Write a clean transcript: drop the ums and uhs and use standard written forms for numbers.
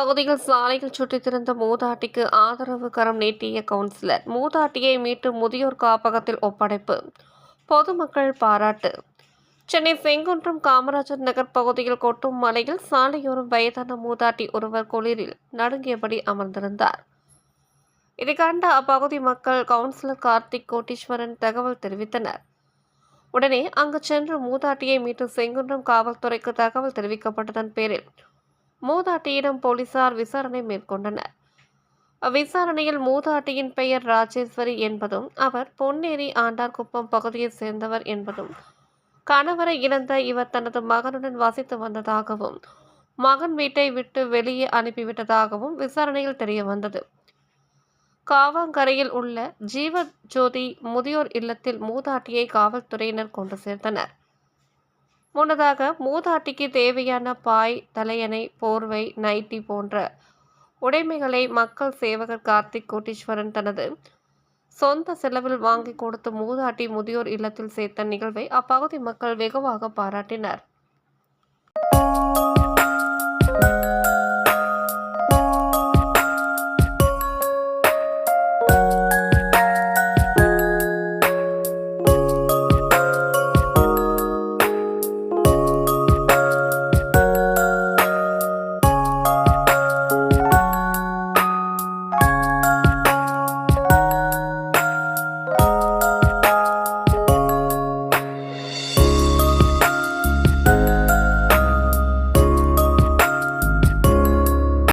பகுதியில் சாலையில் சுற்றித் திரிந்த மூதாட்டிக்கு ஆதரவு கரம் நீட்டிய கவுன்சிலர். மூதாட்டியை மீட்டு முதியோர் காப்பகத்தில் ஒப்படைப்பு. பொதுமக்கள் பாராட்டு. சென்னை செங்குன்றம் காமராஜர் நகர் பகுதியில் கொட்டும் மலையில் சாலையோரம் வயதான மூதாட்டி ஒருவர் குளிரில் நடுங்கியபடி அமர்ந்திருந்தார். இதை கண்ட அப்பகுதி மக்கள் கவுன்சிலர் கார்த்திக் கோட்டீஸ்வரன் தகவல் தெரிவித்தனர். உடனே அங்கு சென்று மூதாட்டியை மீட்டு செங்குன்றம் காவல்துறைக்கு தகவல் தெரிவிக்கப்பட்டதன் பேரில் மூதாட்டியிடம் போலீசார் விசாரணை மேற்கொண்டனர். விசாரணையில் மூதாட்டியின் பெயர் ராஜேஸ்வரி என்பதும் அவர் பொன்னேரி ஆண்டார்குப்பம் பகுதியைச் சேர்ந்தவர் என்பதும் கணவரை இழந்த இவர் தனது மகனுடன் வசித்து வந்ததாகவும் மகன் வீட்டை விட்டு வெளியே அனுப்பிவிட்டதாகவும் விசாரணையில் தெரிய வந்தது. காவாங்கரையில் உள்ள ஜீவஜோதி முதியோர் இல்லத்தில் மூதாட்டியை காவல்துறையினர் கொண்டு சேர்த்தனர். முன்னதாக மூதாட்டிக்கு தேவையான பாய், தலையணை, போர்வை, நைட்டி போன்ற உடைமைகளை மக்கள் சேவகர் கார்த்திக் கோட்டீஸ்வரன் தனது சொந்த செலவில் வாங்கி கொடுத்து மூதாட்டி முதியோர் இல்லத்தில் சேர்த்த நிகழ்வை அப்பகுதி மக்கள் வெகுவாக பாராட்டினர்.